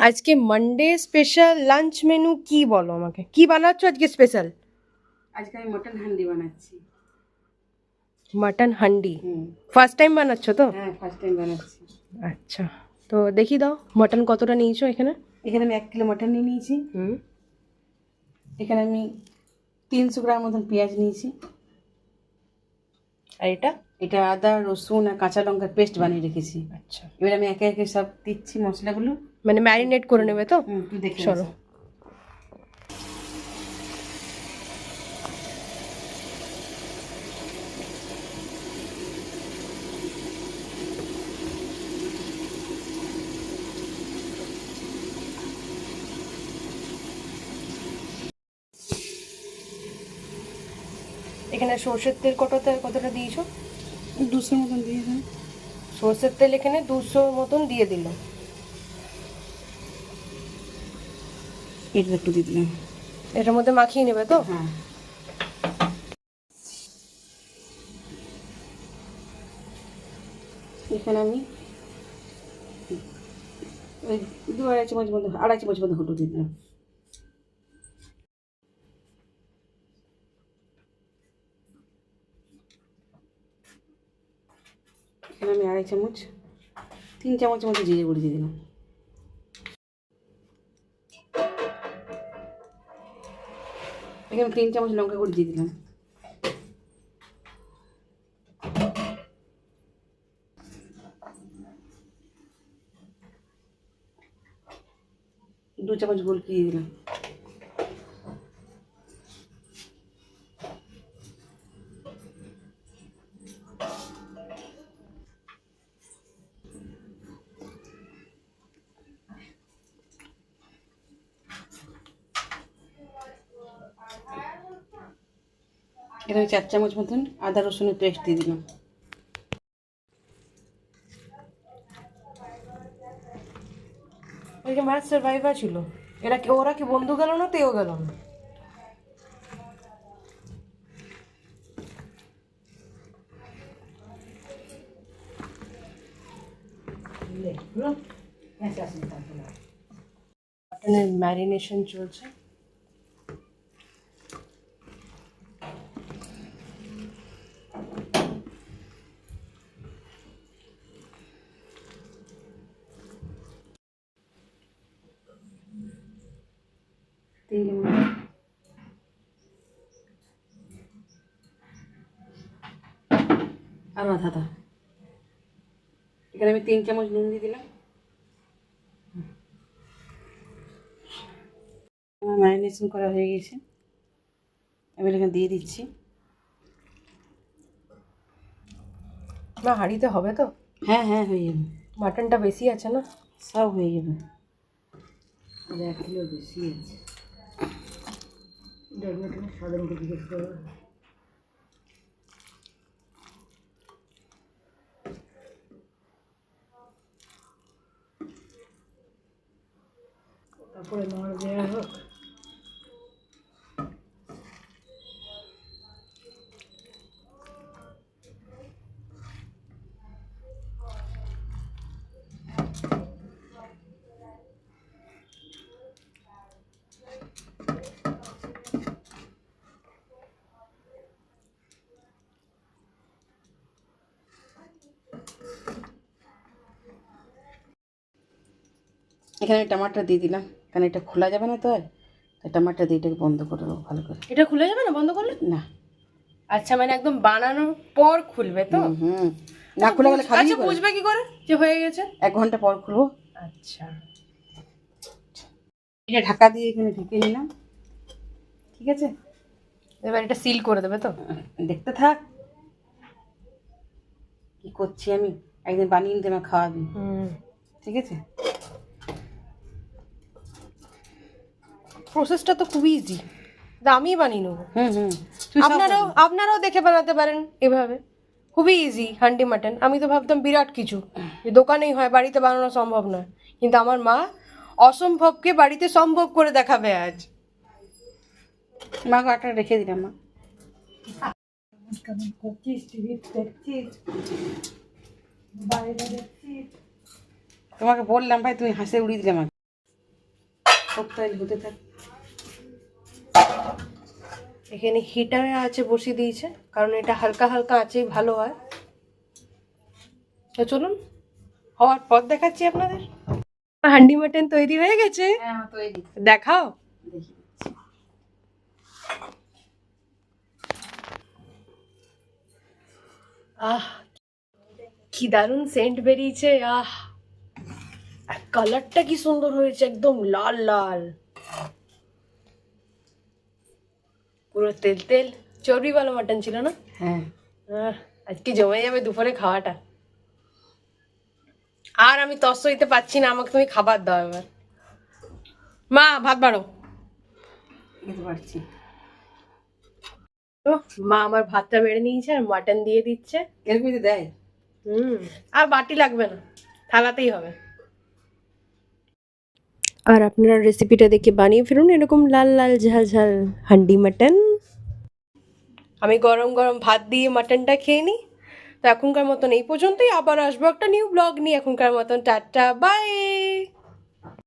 আজকে Monday special lunch menu কি বলো আমাকে, কি বানাচ্ছ আজকে স্পেশাল? আজকে আমি মটন হান্ডি বানাচ্ছি। মাটন হান্ডি ফার্স্ট টাইম বানাচ্ছ তো? হ্যাঁ, ফার্স্ট টাইম বানাচ্ছি। আচ্ছা, তো দেখি দাও মটন কতটা নিয়েছো এখানে? এখানে আমি 1 কিলো মটন নিয়ে নিয়েছি। এখানে আমি 300 গ্রাম মতন পেঁয়াজ নিয়েছি। আর এটা? এটা আদা রসুন আর কাঁচা লঙ্কার পেস্ট বানিয়ে রেখেছি। আচ্ছা, এবার আমি একে একে সব দিচ্ছি মশলাগুলো। মানে ম্যারিনেট করে নেবে তো? তুই দেখে চলো। এখানে সর্ষের তেল কতটা দিয়েছো? 200 মতন দিয়ে দেন। সর্ষের তেল এখানে 200 মতন দিয়ে দিল। এটা একটু দিয়ে দিলাম। এটার মধ্যে মাখিয়ে নেবে তো? হ্যাঁ, এখানে আমি ওই 2-2.5 চামচ মতো 2.5 চামচ মতো হলুদ দিয়ে দিলাম। এখানে আমি 2.5 চামচ 3 চামচ মতো জিরে গুঁড়ি দিয়ে দিলাম। এখানে 3 চামচ লঙ্কা গুঁড়ি দিয়ে দিলাম। দু চামচ গোলকি দিয়ে দিলাম। এখানে 4 চামচ মতন আদা রসুনের পেস্ট দিয়ে দিলাম। ওই যে ম্যাচ সার্ভাইভার ছিল, ওরা কি বন্ধু গেল না তো এও গেল না? মাটনের ম্যারিনেশন চলছে। আর আধাটা এখানে আমি 3 চামচ নুন দিয়ে দিলাম। আমার ম্যারিনেশন করা হয়ে গেছে, এবার এখানে দিয়ে দিচ্ছি। মা হাঁড়িতে হবে তো? হ্যাঁ হ্যাঁ, হয়ে যাবে। মাটনটা বেশি আছে না? সব হয়ে যাবে। 1 কিলো বেশি আছে। সাধারণকে জিজ্ঞেস করবো। তারপরে নড় দেওয়া হোক। এখানে আমি টমাটো দিয়ে দিলাম, কারণ এটা খোলা যাবে না তো, আর তাই টমাটো দিয়ে এটাকে বন্ধ করে দেবো ভালো করে। এটা খুলে যাবে না বন্ধ করলে? না। আচ্ছা, মানে একদম বানানোর পর খুলবে তো? হুম, না খুলে গেলে খাবি। আচ্ছা, বুঝবে কি করে যে হয়ে গেছে? 1 ঘন্টা পর খুলবো। আচ্ছা, এটা ঢাকা দিয়ে এখানে ঢেকে নিলাম। ঠিক আছে, এবার এটা সিল করে দেবে তো? দেখতে থাক কি করছি আমি, একদিন বানিয়ে নিতে আমার খাওয়াবি। ঠিক আছে, প্রসেসটা তো খুবই ইজি, আমি বানিয়ে নেবো। তুই সব আপনারাও দেখে বানাতে পারেন এভাবে, খুবই ইজি হান্ডি মাটন। আমি তো ভাবতাম বিরাট কিছু, যে দোকানেই হয়, বাড়িতে বানানো সম্ভব নয়, কিন্তু আমার মা অসম্ভবকে বাড়িতে সম্ভব করে দেখাবে আজ। মাকে আটা রেখে দিলাম। মা তোমাকে বললাম ভাই, তুমি হাসে উড়িয়ে দিলে আমাকে। সপ্তাহে হতে থাক। এখানে হিটারে আছে বসিয়ে দিয়েছে, কারণ এটা হালকা হালকা আঁচেই ভালো হয়। তো চলুন হওয়ার পর দেখাচ্ছি আপনাদের। হান্ডি মাটন তৈরি হয়ে গেছে, হ্যাঁ আমার তৈরি। দেখাও। দেখি। আহ কি দারুণ সেন্ট বেরিয়েছে। আহ আর কালারটা কি সুন্দর হয়েছে, একদম লাল লাল, পুরো তেল তেল। চর্বিওয়ালা মাটন ছিল না? হ্যাঁ। আজকে জমে যাবে দুপুরে খাওয়াটা। আর আমি তস হইতে পারছি না, আমাকে তুমি খাবার দাও এবার। মা ভাত বাড়ো। খেতে পারছি। তো মা আমার ভাতটা বেড়ে নিয়েছে আর মাটন দিয়ে দিচ্ছে। এরকমই তো দেয়। আর বাটি লাগবে না, থালাতেই হবে। আর আপনারা রেসিপিটা দেখে বানিয়ে ফেলুন এরকম লাল লাল ঝাল ঝাল হান্ডি মাটন। আমি গরম গরম ভাত দিয়ে মাটনটা খেয়ে নিই। তো এখনকার মতন এই পর্যন্তই, আবার আসবো একটা নিউ ব্লগ নিয়ে। এখনকার মতন টাটা বাই।